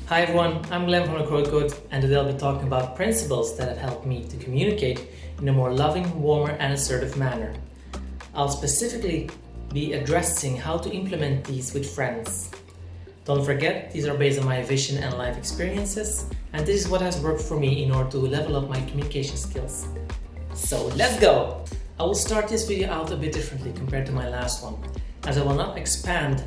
Hi everyone, I'm Glenn from the Code, and today I'll be talking about principles that have helped me to communicate in a more loving, warmer and assertive manner. I'll specifically be addressing how to implement these with friends. Don't forget, these are based on my vision and life experiences, and this is what has worked for me in order to level up my communication skills. So let's go! I will start this video out a bit differently compared to my last one, as I will not expand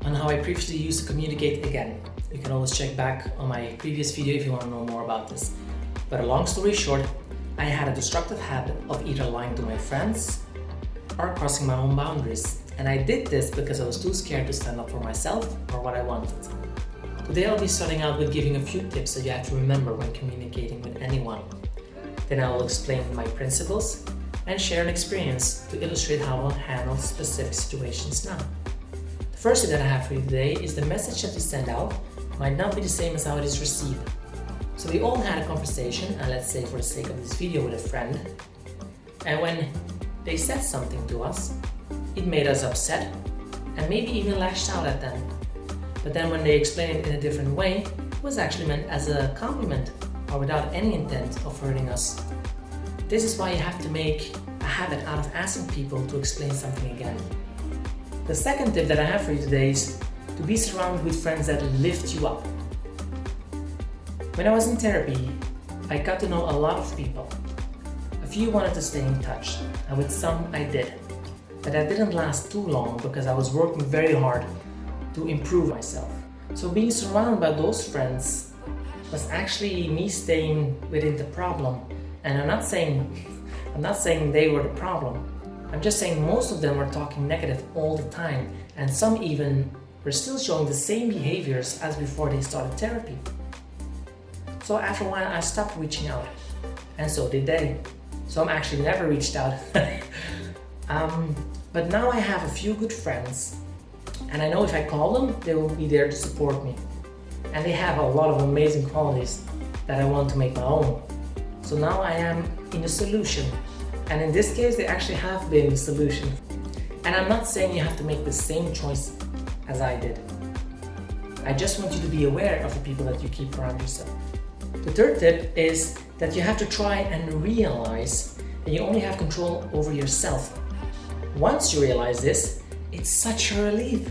on how I previously used to communicate again. You can always check back on my previous video if you want to know more about this. But a long story short, I had a destructive habit of either lying to my friends or crossing my own boundaries. And I did this because I was too scared to stand up for myself or what I wanted. Today I'll be starting out with giving a few tips that you have to remember when communicating with anyone. Then I will explain my principles and share an experience to illustrate how I'll handle specific situations now. The first thing that I have for you today is the message that you send out might not be the same as how it is received. So we all had a conversation, and let's say for the sake of this video, with a friend, and when they said something to us, it made us upset and maybe even lashed out at them. But then when they explained it in a different way, it was actually meant as a compliment or without any intent of hurting us. This is why you have to make a habit out of asking people to explain something again. The second tip that I have for you today is to be surrounded with friends that lift you up. When I was in therapy, I got to know a lot of people. A few wanted to stay in touch, and with some I did. But that didn't last too long because I was working very hard to improve myself. So being surrounded by those friends was actually me staying within the problem. And I'm not saying they were the problem. I'm just saying most of them were talking negative all the time, and some even were still showing the same behaviors as before they started therapy. So after a while I stopped reaching out, and so did they. So I'm actually never reached out. But now I have a few good friends, and I know if I call them, they will be there to support me. And they have a lot of amazing qualities that I want to make my own. So now I am in a solution. And in this case, they actually have been the solution. And I'm not saying you have to make the same choice as I did. I just want you to be aware of the people that you keep around yourself. The third tip is that you have to try and realize that you only have control over yourself. Once you realize this, it's such a relief.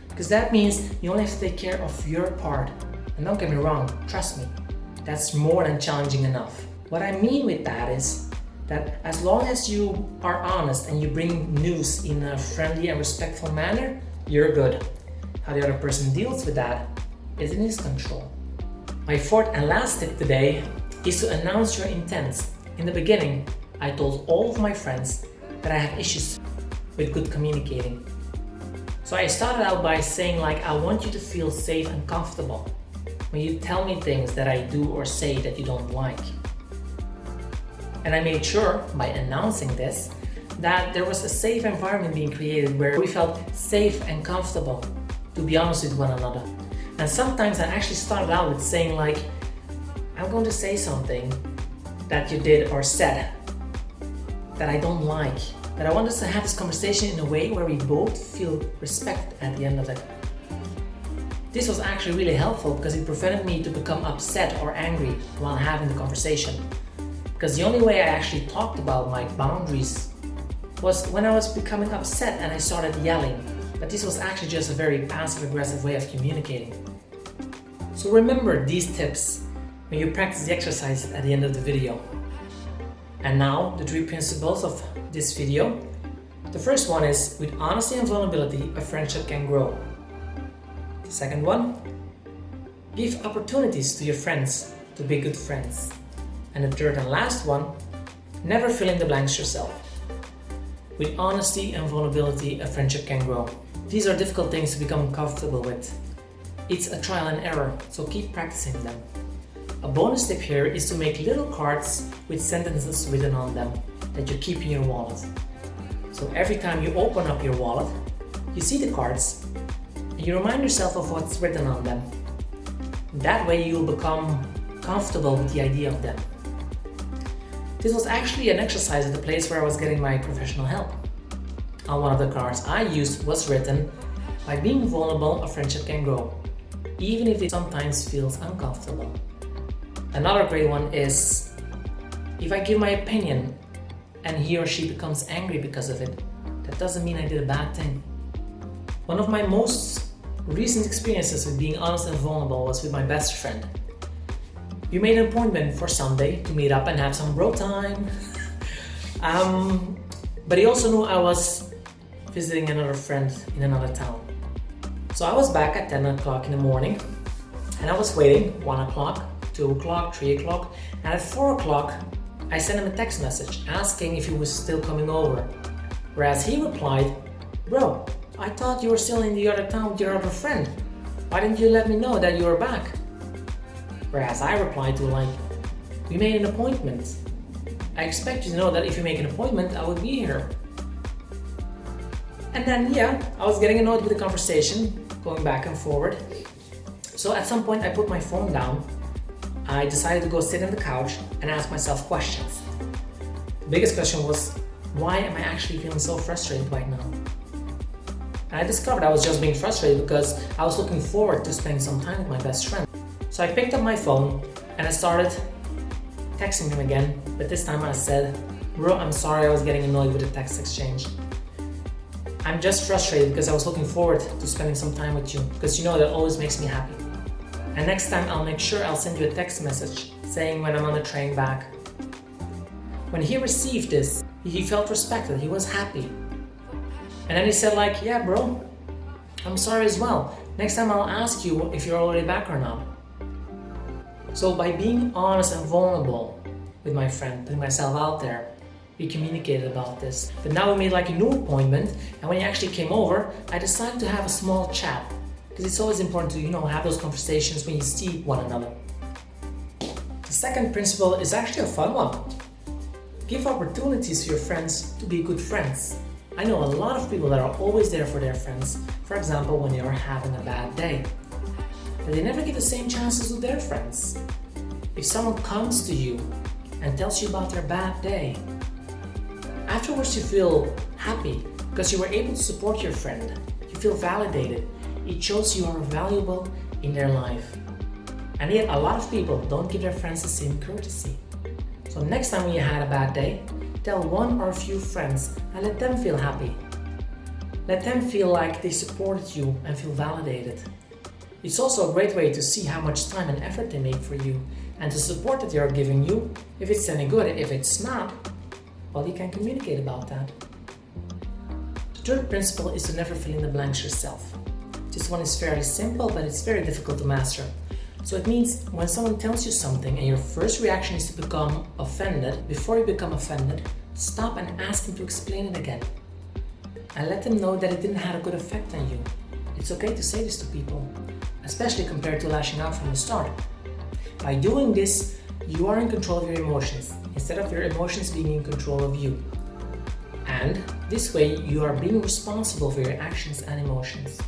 Because that means you only have to take care of your part. And don't get me wrong, trust me, that's more than challenging enough. What I mean with that is that as long as you are honest and you bring news in a friendly and respectful manner, you're good. How the other person deals with that is in his control. My fourth and last tip today is to announce your intents. In the beginning, I told all of my friends that I have issues with good communicating. So I started out by saying I want you to feel safe and comfortable when you tell me things that I do or say that you don't like. And I made sure, by announcing this, that there was a safe environment being created where we felt safe and comfortable to be honest with one another. And sometimes I actually started out with saying I'm going to say something that you did or said that I don't like. But I want us to have this conversation in a way where we both feel respect at the end of it. This was actually really helpful because it prevented me to become upset or angry while having the conversation. Because the only way I actually talked about my boundaries was when I was becoming upset and I started yelling. But this was actually just a very passive-aggressive way of communicating. So remember these tips when you practice the exercise at the end of the video. And now, the 3 principles of this video. The first one is, with honesty and vulnerability, a friendship can grow. The second one, give opportunities to your friends to be good friends. And the third and last one, never fill in the blanks yourself. With honesty and vulnerability, a friendship can grow. These are difficult things to become comfortable with. It's a trial and error, so keep practicing them. A bonus tip here is to make little cards with sentences written on them that you keep in your wallet. So every time you open up your wallet, you see the cards and you remind yourself of what's written on them. That way you'll become comfortable with the idea of them. This was actually an exercise at the place where I was getting my professional help. On one of the cards I used was written, "By being vulnerable, a friendship can grow." even if it sometimes feels uncomfortable. Another great one is if I give my opinion and he or she becomes angry because of it, that doesn't mean I did a bad thing. One of my most recent experiences with being honest and vulnerable was with my best friend. We made an appointment for Sunday to meet up and have some bro time. But he also knew I was visiting another friend in another town. So I was back at 10 o'clock in the morning and I was waiting 1 o'clock, 2 o'clock, 3 o'clock, and at 4 o'clock I sent him a text message asking if he was still coming over. Whereas he replied, "Bro, I thought you were still in the other town with your other friend. Why didn't you let me know that you were back?" Whereas I replied to like, "We made an appointment. I expect you to know that if you make an appointment, I will be here." And then I was getting annoyed with the conversation, going back and forward. So at some point I put my phone down. I decided to go sit on the couch and ask myself questions. The biggest question was, why am I actually feeling so frustrated right now? And I discovered I was just being frustrated because I was looking forward to spending some time with my best friend. So I picked up my phone and I started texting him again, but this time I said, "Bro, I'm sorry I was getting annoyed with the text exchange. I'm just frustrated because I was looking forward to spending some time with you, because you know that always makes me happy. And next time I'll make sure I'll send you a text message saying when I'm on the train back." When he received this, he felt respected, he was happy. And then he said like, "Yeah bro, I'm sorry as well. Next time I'll ask you if you're already back or not." So by being honest and vulnerable with my friend, putting myself out there, we communicated about this. But now we made like a new appointment, and when he actually came over, I decided to have a small chat. Because it's always important to, have those conversations when you see one another. The second principle is actually a fun one. Give opportunities to your friends to be good friends. I know a lot of people that are always there for their friends, for example, when they are having a bad day. But they never give the same chances to their friends. If someone comes to you and tells you about their bad day, afterwards you feel happy because you were able to support your friend. You feel validated. It shows you are valuable in their life. And yet a lot of people don't give their friends the same courtesy. So next time when you had a bad day, tell one or a few friends and let them feel happy. Let them feel like they supported you and feel validated. It's also a great way to see how much time and effort they make for you and the support that they are giving you. If it's any good, if it's not, well, you can communicate about that. The third principle is to never fill in the blanks yourself. This one is fairly simple, but it's very difficult to master. So it means when someone tells you something and your first reaction is to become offended, before you become offended, stop and ask them to explain it again. And let them know that it didn't have a good effect on you. It's okay to say this to people, especially compared to lashing out from the start. By doing this, you are in control of your emotions, instead of your emotions being in control of you. And this way, you are being responsible for your actions and emotions.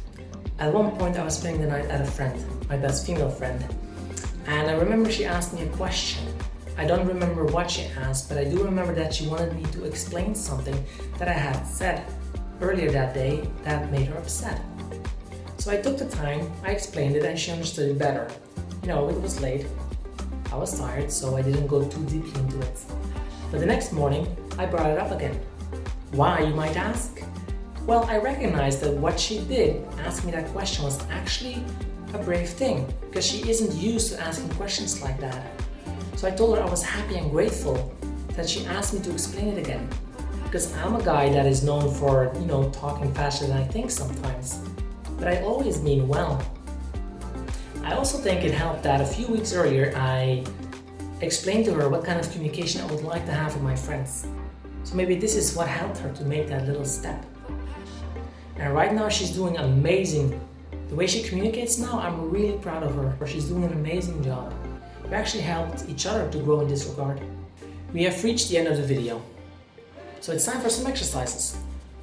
At one point, I was spending the night at a friend, my best female friend, and I remember she asked me a question. I don't remember what she asked, but I do remember that she wanted me to explain something that I had said earlier that day that made her upset. So I took the time, I explained it, and she understood it better. It was late, I was tired, so I didn't go too deeply into it. But the next morning, I brought it up again. Why, you might ask? Well, I recognized that what she did, ask me that question, was actually a brave thing, because she isn't used to asking questions like that. So I told her I was happy and grateful that she asked me to explain it again, because I'm a guy that is known for, talking faster than I think sometimes, but I always mean well. I also think it helped that a few weeks earlier I explained to her what kind of communication I would like to have with my friends. So maybe this is what helped her to make that little step. And right now she's doing amazing. The way she communicates now, I'm really proud of her. She's doing an amazing job. We actually helped each other to grow in this regard. We have reached the end of the video. So it's time for some exercises.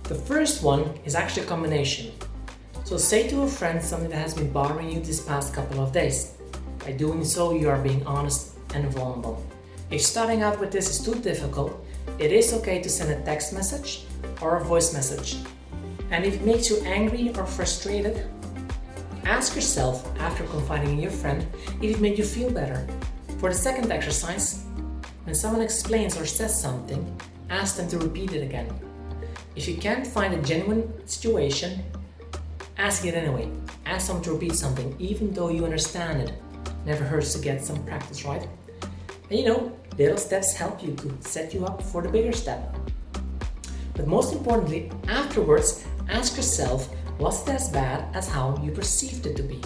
The first one is actually a combination. So say to a friend something that has been bothering you this past couple of days. By doing so, you are being honest and vulnerable. If starting out with this is too difficult, it is okay to send a text message or a voice message. And if it makes you angry or frustrated, Ask yourself after confiding in your friend if it made you feel better. For the second exercise, when someone explains or says something, ask them to repeat it again. If you can't find a genuine situation, ask it anyway. Ask someone to repeat something even though you understand it. Never hurts to get some practice, right? And little steps help you to set you up for the bigger step. But most importantly, afterwards, ask yourself, was it as bad as how you perceived it to be?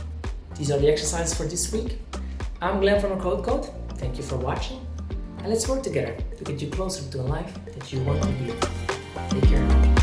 These are the exercises for this week. I'm Glenn from Code Code. Thank you for watching. And let's work together to get you closer to a life that you want to live. Take care now.